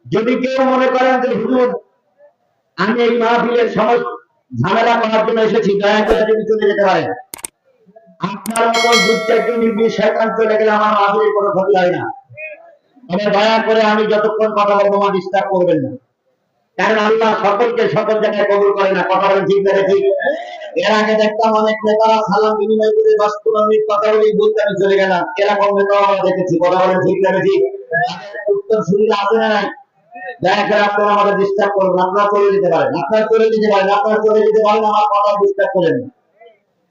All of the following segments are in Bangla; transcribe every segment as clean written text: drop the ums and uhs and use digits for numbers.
যদি কেউ মনে করেন যে হুজুর আমি এই মাহফিলের সমস্ত ঝামেলা করার জন্য এসেছি, দয়া করে যদি চলে যেতে পারেন। আপনার মতো দুঃচার্য নির্বিষ শয়তান চলে গেলে আমার মাহফিলের কোনো ক্ষতি হয় না। তবে দয়া করে আমি যতক্ষণ কথা বলবো আমার ডিস্টার্ব করবেন না, কারণ আল্লাহ সকলকে সকল জায়গায় কবুল করে না। কথা বলেন ঠিক না ঠিক? এর আগে দেখতাম অনেক নেতারা সালাম বিনিময় করে বাস্তবায়নের কথা বলেই বলতে আমি চলে গেলাম, এরকম নেতাও আমরা দেখেছি। কথা বলেন ঠিক না ঠিক? উত্তর শুনলে আসে না নাই? দয়া করে আপনারা আমাদের ডিস্টার্ব করবেন, আপনারা চলে যেতে পারেন, আপনারা চলে যেতে পারেন, আপনারা চলে যেতে পারেন, আমার কথা ডিস্টার্ব করেন না,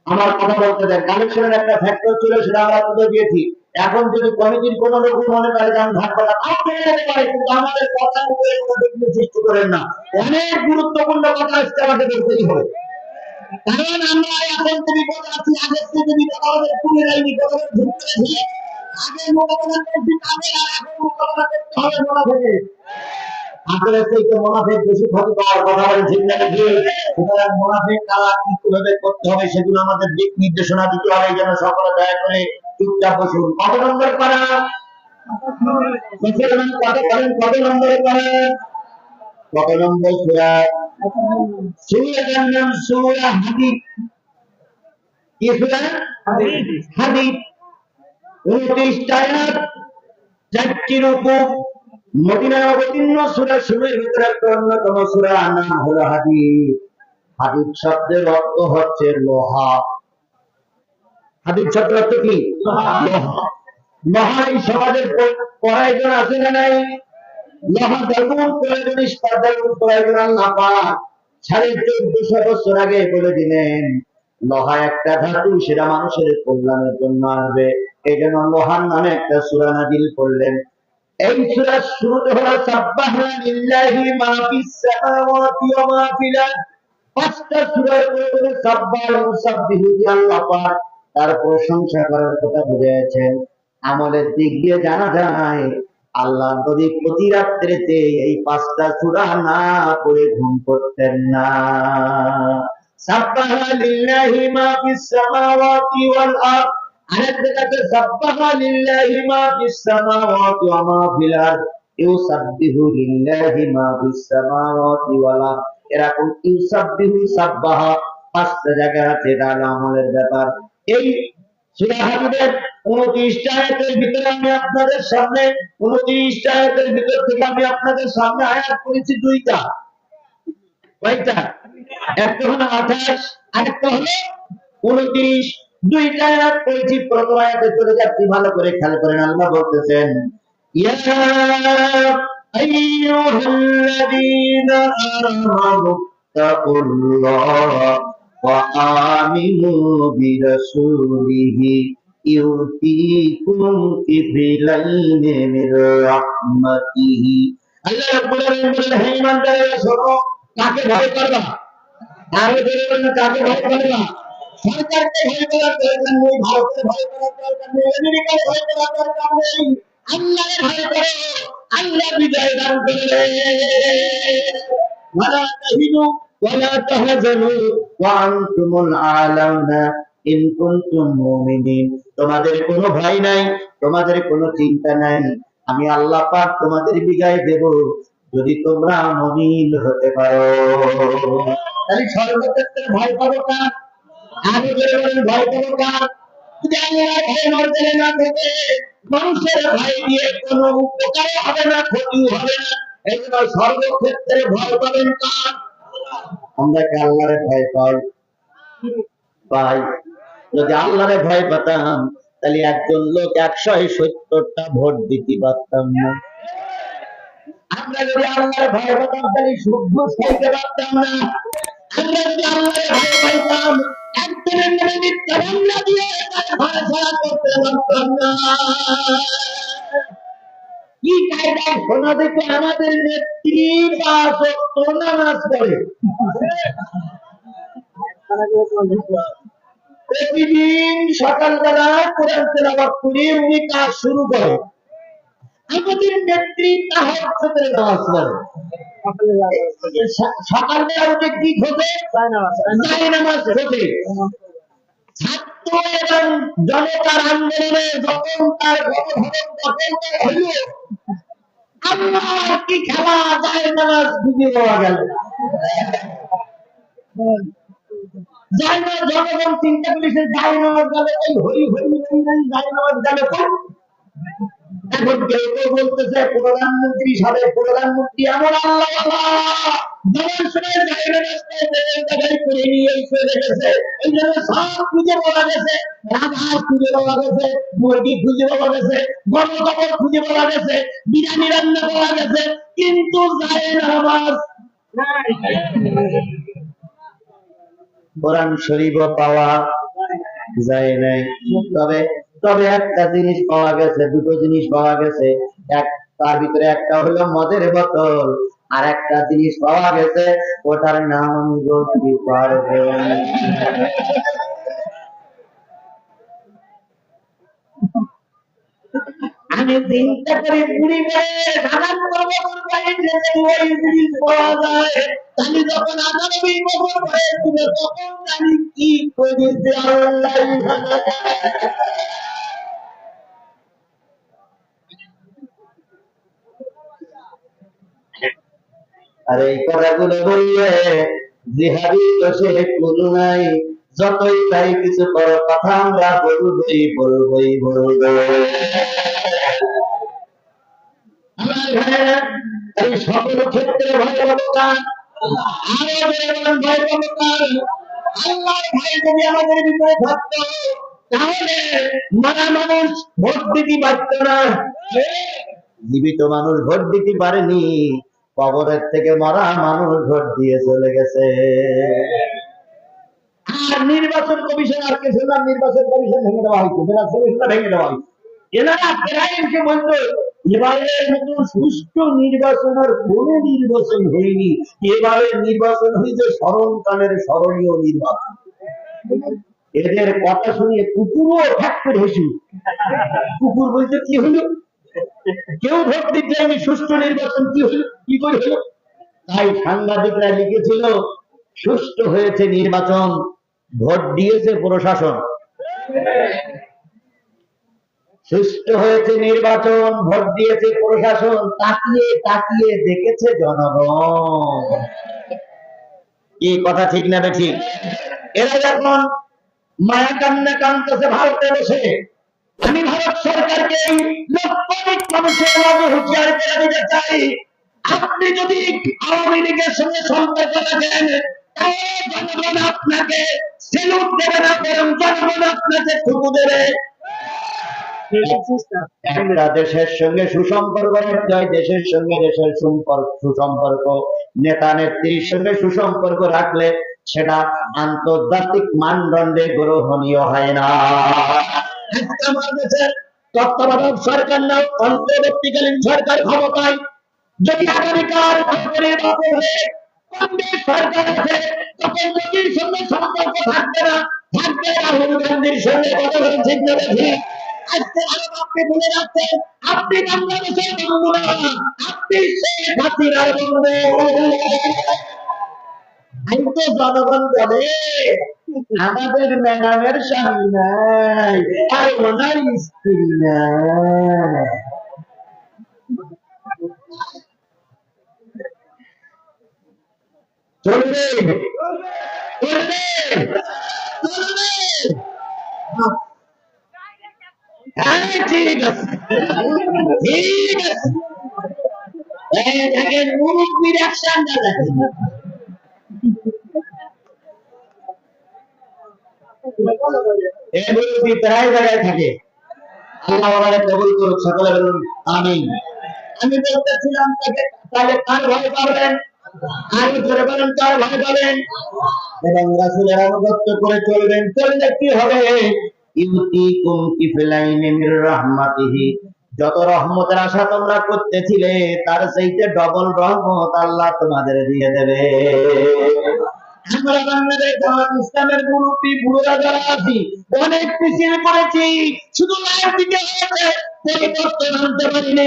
আমার কথা বলতে দেন। কালেকশনের একটা ফ্যাক্টর ছিল, সেটা আমরা তুলে দিয়েছি। এখন যদি কমিটির কোন লোক মনে করে যে আমি থাকবো না, তাও পেয়ে যেতে পারে, কিন্তু আমাদের কথার উপরে কোনো বিঘ্ন সৃষ্টি করেন না। অনেক গুরুত্বপূর্ণ কথা আজকে আমাকে বলতেই হবে, কারণ আমরা এখন যে বিপদ আছি, আগের থেকে বিপদ আমাদের পুরে যায়নি। কথা ঢুকতে আগে মোকাবেলা করছি তাদের, আর এখন মোকাবেলা করতে হবে মোনা থেকে। আসলে সেই তো মোনাফেক বেশি ক্ষতি করার কথা বলেন ঠিক না ঠিক? সুতরাং মোনাফেক কারা কিভাবে করতে হবে সেগুলো আমাদের দিক নির্দেশনা দিতে হবে। এই জন্য সকলে দয়া করে চুপচাপ বসুন। কত নম্বর পারা? কত নম্বরে পারা? কত নম্বর সূরা? সূরাটার নাম সূরা হাদীদ। কি সূরা? হাদীদ। 29 আয়াত, 4টি রুকু। মদিনায় অবতীর্ণ সূরা সমূহের ভিতরে একটা অন্যতম সূরা নাম হলো হাদীদ। হাদীদ শব্দের অর্থ হচ্ছে লোহা। হাদীদ শব্দের অর্থ কি? লোহা। লোহা এই সমাজের প্রয়োজন আছে না নাই? লোহা যেমন প্রয়োজন, ইস্পাত যেমন প্রয়োজন, আল্লাহ পাক 1450 বছর আগে বলে দিলেন লোহা একটা ধাতু, সেটা মানুষের কল্যাণের জন্য আসবে। এই জন্য লোহার নামে একটা সূরা নাযিল করলেন। এই সূরার শুরুতে হলো সাব্বাহা লিল্লাহি মা ফিস সামাওয়াতি ওয়া মা ফিল আরদ। পাঁচটা সূরার মধ্যে সাব্বাহ মুসাব্বিহু আল্লাহ পাক তার প্রশংসা করার কথা বুঝিয়েছেন। আমলের দিক দিয়ে জানা যায় আল্লাহ নবী প্রতি রাত্রিতে এই 5টা সূরা না পড়ে ঘুম করতেন না। সাব্বাহা লিল্লাহি মা ফিস সামাওয়াতি ওয়াল আরদ, আরেক জায়গাতে সাব্বাহা লিল্লাহি মা ফিস সামাওয়াতি ওয়া মা ফিল আরদ, ইউসাব্বিহু লিল্লাহি মা ফিস সামাওয়াতি ওয়াল আরদ। এরকম ইউসাব্বিহু, সাব্বাহা 5টা জায়গা আছে। এটা আমলের ব্যাপার। এই সূরা হাদীদের 29 আয়াতের ভিতরে আমি আপনাদের সামনে 29 আয়াতের ভিতর থেকে আমি আপনাদের সামনে আয়াত করেছি 2টা। কয়টা? একটা হলো 28, আরেকটা হলো 29। 2টা আয়াত করেছি। প্রথম আয়াতে চলে যাচ্ছি, ভালো করে খেয়াল করেন। আল্লাহ বলতেছেন, ইয়া আইয়ুহাল্লাযীনা আমানু তাকুল্লাহ ওয়া আমিনু বিরাসূলিহি ইউতিকুম কিফলাইনি মির রাহমাতিহি। আল্লাহ রাব্বুল আলামিন বলেন, হে ঈমানদারেরা শোনো, কাকে ভয় করবা? আরো জোরে বলেন, কাকে ভয় করবা? সরকারকে ভয় করার দরকার নেই, ভারতকে ভয় করার দরকার নেই, আমেরিকাকে ভয় করার দরকার নেই। আল্লাহকে ভয় করো, আল্লাহ বিজয় দান করবে। ওয়ালা তাহিনু ওয়ালা তাহজানু ওয়া আনতুমুল আ'লাউনা ইন কুনতুম মুমিনিন। তোমাদের কোনো ভয় নাই, তোমাদের কোনো চিন্তা নাই, আমি আল্লাহ পাক তোমাদের বিজয় দেব যদি তোমরা মুমিন হতে পারো। তাহলে সর্বক্ষেত্রে ভয় পাবো কার? আগে বলে বলেন, ভয় পাবো কার? যদি আল্লাহর ভয় মর্যাদা না থাকে, মানুষের ভয় দিয়ে কোনো উপকার হবে না, ক্ষতি হবে না। এই জন্য সর্বক্ষেত্রে ভয় পাবেন কার? আমরা কি আল্লাহরে ভয় পাই? পাই। যদি আল্লাহরে ভয় পেতাম তাহলে একজন লোক 170টা ভোট দিতে পারতাম না। আমরা যদি আল্লাহরে ভয় পেতাম তাহলে শুদ্ধ খাইতে পারতাম না। আমরা যদি আল্লাহরে ভয় পাইতাম একজনের নামে মিথ্যা মামলা দিয়ে ঘরে ছাড়া করতে পারতাম না। কি কায়দা শোনা দেখে আমাদের নেত্রী 5 ওয়াক্ত নামাজ পড়ে, প্রতিদিন সকালবেলা কোরআন তেলাওয়াত করে উনি কাজ শুরু করে। আমাদের নেত্রী তাহাজ্জুদের নামাজ পড়ে। সকালবেলা উঠে কি ঘটে? জায়নামাজ ঘটে। ছাত্র এবং জনতার আন্দোলনে যখন তার গণধর্ম দখল হইল, আল্লাহ কি খেলা, যায় নামাজ খুঁজে পাওয়া গেল। যায় না, জনগণ চিন্তা করেছে যায় নামাজ গেলে এই হই হই যায় নামাজ গেলে। এখন কেউ কেউ বলতেছে প্রধানমন্ত্রী সাবেক প্রধানমন্ত্রী এমন আল্লাহ যেমন সময় বাইরে রাস্তায় করে নিয়ে চলে গেছে, এই জন্য সব খুঁজে পাওয়া গেছে, রাধা খুঁজে পাওয়া গেছে, মুরগি খুঁজে পাওয়া গেছে, গণকবর খুঁজে পাওয়া গেছে, বিরিয়ানি রান্না পাওয়া গেছে, কিন্তু যায় না নামাজ। কোরআন শরীফও পাওয়া যায় নাই। তবে তবে একটা জিনিস পাওয়া গেছে, দুটো জিনিস পাওয়া গেছে। তার ভিতরে একটা হলো মদের বোতল, আর একটা জিনিস পাওয়া গেছে, ওটার নাম আমি বলতে পারবো। আমি চিন্তা করি বুড়ি পাওয়া যায়, আমি যখন 98 বছর বয়স ছিল তখন আমি কি করেছি আল্লাহ। আর এই কথাগুলো বললে জিহাদি তো সে কোনো নাই, যতই তাই কিছু করো কথা আমরা বলবই বলবই বলবো। আমার ভাইয়েরা, এই সকল ক্ষেত্রে ভয় অবদান, আরো যেমন ভয় অবদান, আল্লাহর ভয় যদি আমাদের ভিতরে থাকতো তাহলে মারা মানুষ ভোট দিতে পারত না। জীবিত মানুষ ভোট দিতে পারেনি, কবরের থেকে মরা মানুষ ভোট দিয়ে চলে গেছে। আর নির্বাচন কমিশন আর কিছু না, নির্বাচন কমিশন ভেঙে দেওয়া হয়েছে, ভেঙে দেওয়া হয়েছে। এনারা প্রাইমকে বলতো এবারের মতো সুষ্ঠু নির্বাচন আর কোন নির্বাচন হয়নি, এবারে নির্বাচন হয়েছে স্মরণকালের স্মরণীয় নির্বাচন। এদের কথা শুনিয়ে কুকুরও ফ্যাক্টর হয়েছিল। কুকুর বলছে কি হলো, কেউ ভোট দিতে যায়নি, সুষ্ঠু নির্বাচন কি হলো, কি করে হলো? তাই সাংবাদিকরা লিখেছিল সুষ্ঠু হয়েছে নির্বাচন, ভোট দিয়েছে প্রশাসন। সুষ্ঠু হয়েছে নির্বাচন, ভোট দিয়েছে প্রশাসন, তাকিয়ে তাকিয়ে দেখেছে জনগণ। কি কথা ঠিক না ঠিক? এরা যখন মায়া কান্না কান্দতেছে ভারতে বসে, আমি ভারত সরকারকে এই লক্ষাধিক মানুষের মাঝে হুঁশিয়ার করে দিতে চাই, আপনি যদি আওয়ামী লীগের সঙ্গে সম্পর্ক রাখেন তাহলে জনগণ আপনাকে সেলুট দেবে না, বরং জনগণ আপনাকে থুতু দেবে। একটা দেশের সঙ্গে সুসম্পর্ক রাখতে হয়, দেশের সঙ্গে দেশের সুসম্পর্ক, নেতা নেত্রীর সঙ্গে সুসম্পর্ক রাখলে সেটা আন্তর্জাতিক মানদণ্ডে গ্রহণীয় হয় না। আমার দেশের তত্ত্বাবধায়ক সরকার না, অন্তর্বর্তীকালীন সরকার ক্ষমতায়, যদি আগামীকাল নির্বাচন হয়ে কংগ্রেস সরকার আছে, তখন মোদীর সঙ্গে সম্পর্ক থাকবে না, থাকবে রাহুল গান্ধীর সঙ্গে। কথা বলেন ঠিক না ঠিক? আজকে আপনি বলে রাখছেন আপনি বাংলাদেশের বন্ধু না, আপনি শেখ হাসিনার বন্ধু। আমি তো জনগণ বলে আমাদের ম্যাডামের স্বামী নাই আর ওনার স্ত্রী নাই। চলবে চলবে চলবে। ঠিক আছে ঠিক আছে, দেখেন মুরব্বীর অ্যাকশনটা দেখেন। এই মুরব্বী প্রায় জায়গায় থাকে, আল্লাহ ওনারে কবুল করুক, সকলে বলুন আমিন। আমি বলতেছিলাম তাহলে কার ভয় পাবেন, আর ধরে বলেন কার ভয় পাবেন, এবং রাসূলের আনুগত্য করে চলবেন। চললে কি হবে? ইউতিকুম কিফলাইনি মির রাহমাতিহি, যত রহমতের আশা তোমরা করতেছিলে তার চাইতে ডবল রহমত আল্লাহ তোমাদের দিয়ে দেবে। আমরা বাংলাদেশ জামাত ইসলামের মুরব্বী বুড়োরা যারা আছি অনেক পিছিয়ে পড়েছি, শুধু লাইফ দিতে হয়েছে, পরিবর্তন আনতে পারিনি।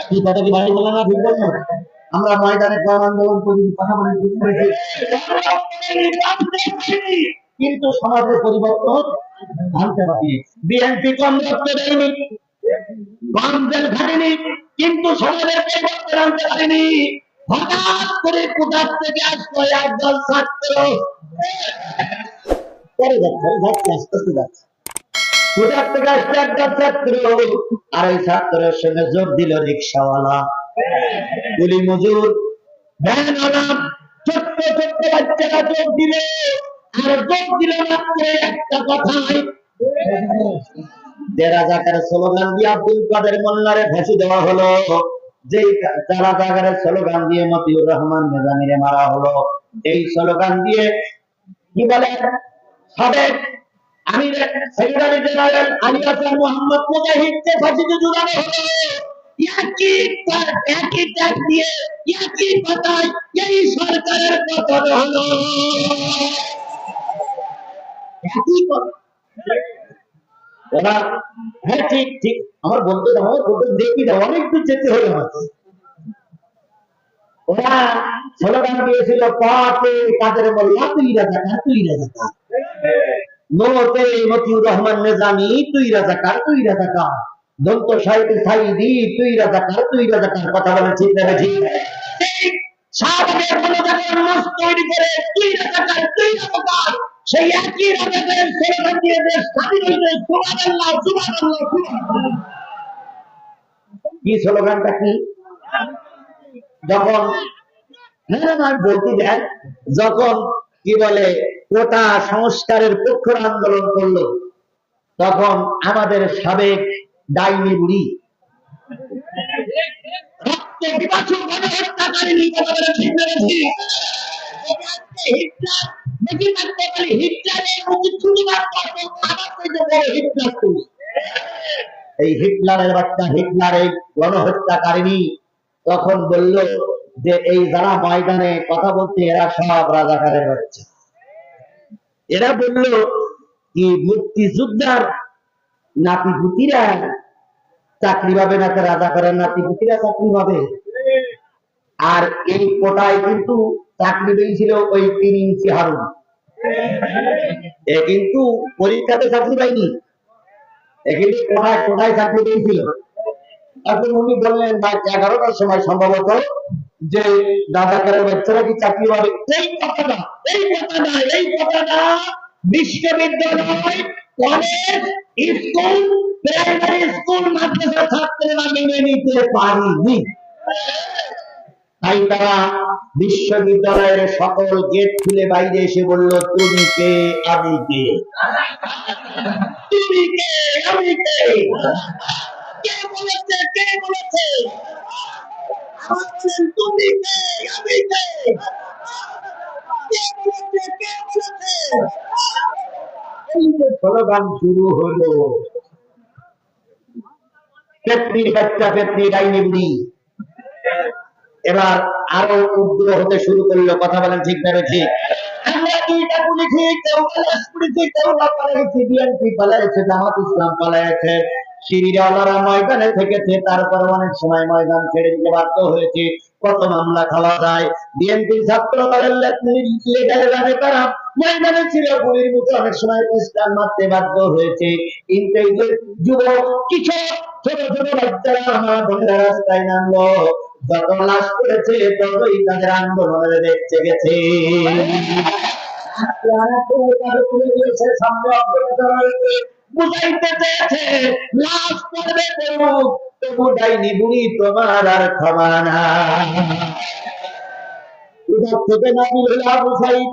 কি কথা কি ভাই বলে না, ঠিক বললাম? আমরা ময়দানে গ্রাম আন্দোলন করি, কথা বলে ঠিক করেছি, কিন্তু সমাজের পরিবর্তন আনতে পারি। বিএনপি কম রক্ত দেয়নি, গঞ্জেল ঘাটেনি, কিন্তু সমাজেরকে করতে আনতে পারেনি। হঠাৎ করে কোথার থেকে আসলো একদল ছাত্র, পরে যাচ্ছে যাচ্ছে আস্তে আস্তে যাচ্ছে, কোথার থেকে আসলো একদল ছাত্র, আর ওই ছাত্রের সঙ্গে যোগ দিল রিক্সাওয়ালা, কুলি মজুর, ভ্যানওয়ালা, ছোট্ট ছোট্ট বাচ্চারা যোগ দিল। আর যোগ দিল মাত্র একটা কথাই, যে রাজাকারের স্লোগান দিয়ে আব্দুল কাদের মোল্লারে ফাঁসি দেওয়া হলো, যে রাজাকারের স্লোগান দিয়ে মতিউর রহমান নিজামীরে মারা হলো, এই স্লোগান দিয়ে কি বলে সাবেক আমির সেক্রেটারি জেনারেল আলী হাসান মোহাম্মদ মুজাহিদকে ফাঁসিতে ঝুলানো হলো। একই ট্যাগ দিয়ে একই কথায় এই সরকারের পতন হলো, একই কথা। হ্যাঁ ঠিক ঠিক, আমার বলতে দেখি না, অনেক দূর যেতে হলো আমাকে। ওরা স্লোগান দিয়েছিল পাতে কাদের মোল্লা তুই রাজাকার, তুই রাজাকার, নোতে মতিউর রহমান নিজামী তুই রাজাকার, তুই রাজাকার, দন্ত সাহিত্যে সাইদি তুই রাজাকার, তুই রাজাকার। কথা বলে ঠিক না ঠিক? তৈরি করে তুই রাজাকার, তুই রাজাকার, সেই একই রাজাকারের স্লোগান দিয়ে দেশ স্বাধীন হয়েছে। সুবহানাল্লাহ, সুবহানাল্লাহ, সুবহানাল্লাহ। কি স্লোগানটা কি? যখন বলতে দেন, যখন কি বলে কোটা সংস্কারের পক্ষের আন্দোলন করলো, তখন আমাদের সাবেক ডাইনি বুড়ি এই হিটলারের বাচ্চা, হিটলার এই গণহত্যাকারিণী তখন বলল যে এই যারা ময়দানে কথা বলছে এরা সব রাজাকারের বাচ্চা। এরা বলল কি মুক্তিযোদ্ধার নাতিপুতিরা চাকরি পাবে না, রাজাকারের নাতিপুতিরা চাকরি পাবে। আর এই কোটায় কিন্তু চাকরি পেয়েছিল ওই 3 ইঞ্চি হারুন, এ কিন্তু পরীক্ষাতে চাকরি পায়নি, এ কিন্তু কোটায় কোটায় চাকরি পেয়েছিল। এখন উনি বললেন ভাই 11টার সময় সম্ভবত যে রাজাকারের বাচ্চারা কি চাকরি পাবে। এই কথাটা এই কথাটা এই কথাটা বিশ্ববিদ্যালয়, কলেজ, স্কুল, প্রাইমারি স্কুল, মাদ্রাসা ছাত্ররা মেনে নিতে পারেনি। তাই তারা বিশ্ববিদ্যালয়ের সকল গেট খুলে বাইরে এসে বলল তুমি কে, আমি কে, তুমি কে, আমি কে, কে বলেছে, কে বলেছে, তুমি কে, আমি কে, কে বলেছে, কে বলেছে। স্লোগান শুরু হলো, পেত্নির বাচ্চা, পেত্নি ডাইনি বুড়ি এবার আরো উগ্র হতে শুরু করলো। কথা বলেন ঠিক না ঠিক? আমরা দুইটা পুলিশি, কেউ পুলিশি, কেউ পালাইছে, বিএনপি পালাইছে, জামাত ইসলাম পালাইছে, সিরিয়ালারা ময়দানে থেকেছে, তারপর অনেক সময় ময়দান ছেড়ে দিতে বাধ্য হয়েছে। কত মামলা খাওয়া যায়। বিএনপির ছাত্র দলের নেতারা ময়দানে ছিল, গুলির মুখে অনেক সময় ইসলাম মারতে বাধ্য হয়েছে। কিন্তু এই যে যুবক কিছু ছোট ছোট বাচ্চারা আমার বোনেরা রাস্তায় নামলো, যত লাশ করেছে ততই তাদের আন্দোলনের দেখতে গেছে। বুঝাইতে চেয়েছে লাশ পড়বে করুক, তবু ডাইনি বুড়ি তোমার আর ক্ষমা না। আবু সাইদ,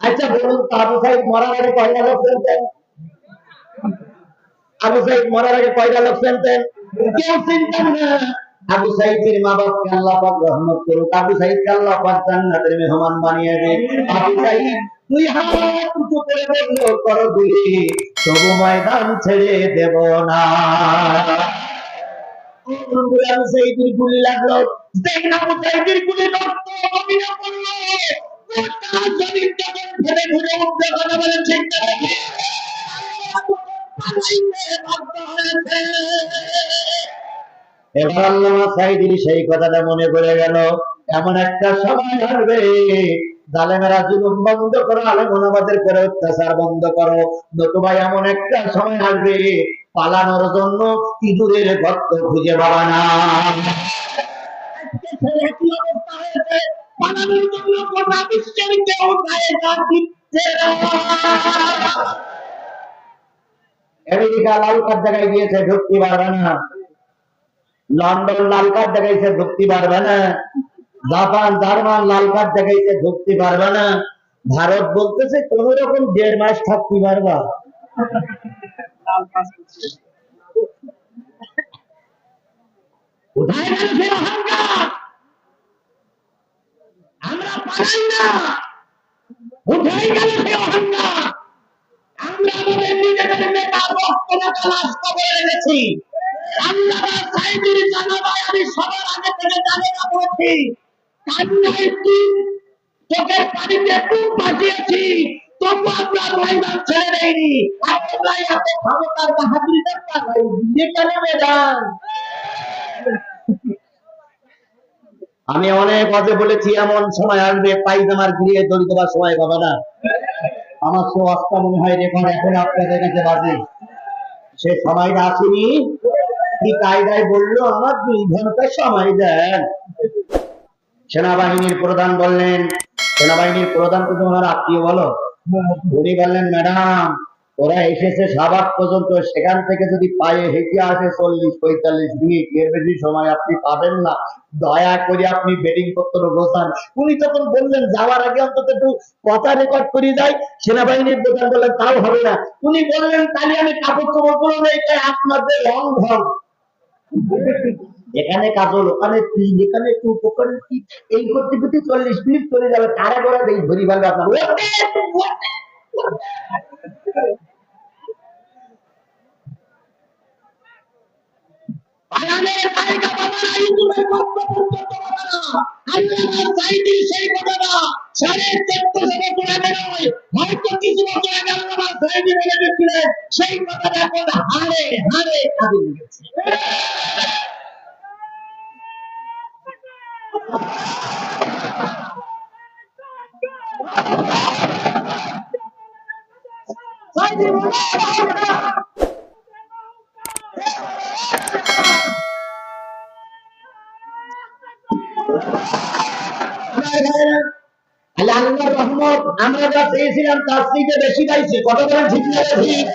আচ্ছা বলুন আবু সাইদ মরার আগে কয়টা লোক ফেলতেন? আবু সাইদ মরার আগে কয়টা লোক ফেলতেন? কেউ চিন্তান না। আবু সাইদের মা বাপকে আল্লাহ পাক রহমত করুক, আবু সাইদকে আল্লাহ পাক জান্নাতের মেহমান বানিয়ে দেন। আবু সাইদ তুই হাত উঁচু করে বললো করো গুলি, তবু ময়দান ছেড়ে দেব না। আবু সাইদের গুলি লাগলো, দেখেন আবু সাইদের গুলি রক্ত অবিনা করলো, গোটা জমিন যখন ফেলে ঘুরে উঠতে। কথা বলেন ঠিক না? এবার আল্লামা সাইদীর সেই কথাটা মনে পড়ে গেল, এমন একটা সময় আসবে জালেমেরা জুলুম বন্ধ করো, আলেম ওলামাদের করে অত্যাচার বন্ধ করো, নতুবা এমন একটা সময় আসবে পালানোর জন্য ইঁদুরের গর্ত খুঁজে পাবা না। একই অবস্থা হয়েছে, পালানোর জন্য গোটা বিশ্বের কেউ গায়ে হাত দিচ্ছে না। আমেরিকা লাল কার্ড দেখাই দিয়েছে, ঢুকতে পারবে না। লন্ডন লাল কার্ড দেখাইছে, ঢুকতে পারবে না। জাপান জার্মান লাল কার্ড দেখাইছে, ঢুকতে পারবে না। ভারত বলতেছে কোন রকম 1.5 মাস থাকতে পারবা। কোথায় গেল সে অহংকার? আমরা পালাই না। কোথায় গেল সে অহংকার? আমরা আমাদের নিজেদের নেতা বক্তব্য তালাশ করে রেখেছি। আমরা সাইদির জানাবায় আমি সবার আগে থেকে জানাবা করেছি, কান্নায় চোখের পানিতে খুব বাঁচিয়েছি, তবু আমরা ময়দান ছেড়ে দেয়নি। আপনারা এত ক্ষমতার বাহাদুরি দরকার যেখানে মেদান। আমি অনেক আগে বলেছি এমন সময় আসবে পায়জামার গিয়ে দড়ি দেওয়ার সময় পাবে না। আমার তো অস্তা মনে হয় রেকর্ড এখন আপনাদের কাছে বাজে। সে সময়টা আসেনি, কি কায়দায় বললো আমার 2 ঘন্টা সময় দেন। সেনাবাহিনীর প্রধান বললেন, সেনাবাহিনীর প্রধান তো তোমার আত্মীয় বলো, উনি বললেন ম্যাডাম ওরা এসেছে সাবাক পর্যন্ত, সেখান থেকে যদি পায়ে হেঁটে আসে 40-45 মিনিট, এর বেশি সময় আপনি পাবেন না, দয়া করে আপনি বেডিং পত্র গোছান। উনি যখন বললেন যাওয়ার আগে অন্তত একটু কথা রেকর্ড করে যায়, সেনাবাহিনীর প্রধান বললেন তাও হবে না। উনি বললেন তাহলে আমি কাপড় চোপড় গুলো নেই, তাই আপনাদের রং ঢং, এখানে কাজল ওখানে তিল, এখানে একটু ওখানে কি, এই করতে করতে 40 মিনিট চলে যাবে। তারা করে দেই ধরি পারবে আপনার। সেই কথাটা এখন হারে হারে কাজে লেগেছে। আল্লাহর রহমত আমরা যা চেয়েছিলাম তার চেয়ে বেশি পাইছি। কত বলেন ঠিক না ঠিক?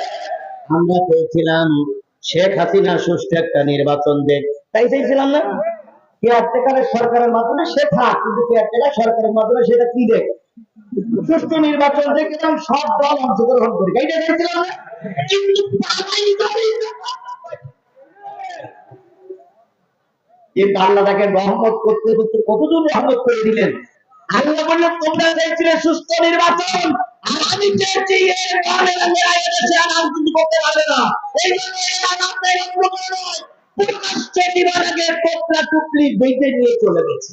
আমরা চেয়েছিলাম শেখ হাসিনা সুষ্ঠু একটা নির্বাচন দেখ, তাই চেয়েছিলাম না? কেয়ারটেকারের সরকারের মাধ্যমে সে থাক, কিন্তু কেয়ারটেকার সরকারের মাধ্যমে সেটা কি দেখ, সুষ্ঠু নির্বাচন দেখলাম, সব দল অংশগ্রহণ করি, এইটা চেয়েছিলাম না? কিন্তু আল্লাহ তাকে রহমত করতে করতে কতদূর রহমত করে দিলেন। আল্লাহ বললেন তোমরা চাইছিলে সুস্থ নির্বাচন, আর আমি চেয়েছি এর কারণে আরাম কিন্তু করতে পারবে না। এই চলে গেছে।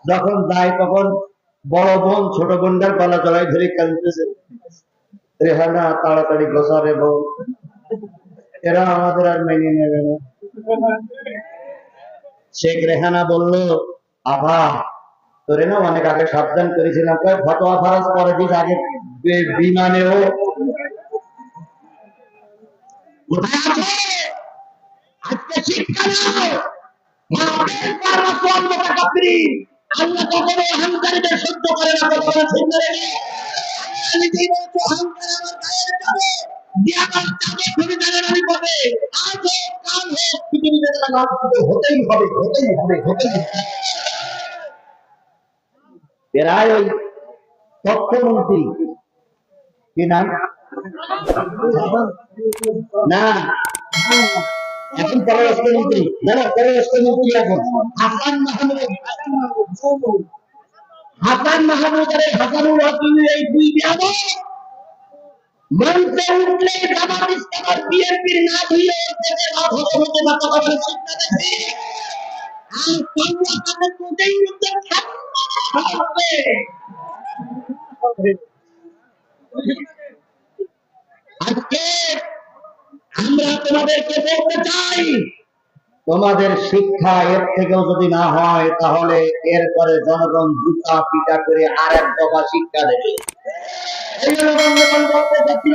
যখন যায় তখন বড় বোন ছোট বোনটার গলা জড়াই ধরে কাঁদতেছে, রেহানা তাড়াতাড়ি গোছাবে বউ, এরা আমাদের আর মেনে নেবে না। শেখ রেহানা বলল আভা তোরে না অনেক আগে সাবধান করেছিলাম, ফতোয়া ফরজ করে দিস আগে বিমানেও। আজকে শিক্ষা আল্লাহ কখনো অহংকারীদের সহ্য করে না। হতেই হবে, হতেই হবে, হতেই হবে। এরাই ওই তথ্যমন্ত্রী, কি নাম না, এখন পররাষ্ট্রমন্ত্রী, জানো পররাষ্ট্রমন্ত্রী এখন হাসান মাহমুদ, হাসান মাহমুদ আর হাসানুল হক, এই 2 বেয়াদব মঞ্চে উঠলে জামাত ইসলাম আর বিএনপির না ধুয়ে থেকে লাভ হতে না, কথা বলে শিক্ষা দেখি। আর বাংলা তাদের কোটেই মধ্যে থাকবে। আজকে আমরা তোমাদেরকে বলতে চাই তোমাদের শিক্ষা এর থেকেও যদি না হয় তাহলে এরপরে জনগণ জুতা পিটা করে আর এক দফা শিক্ষা দেবে। এই জন্য বন্ধুগণ বলতে চাচ্ছি,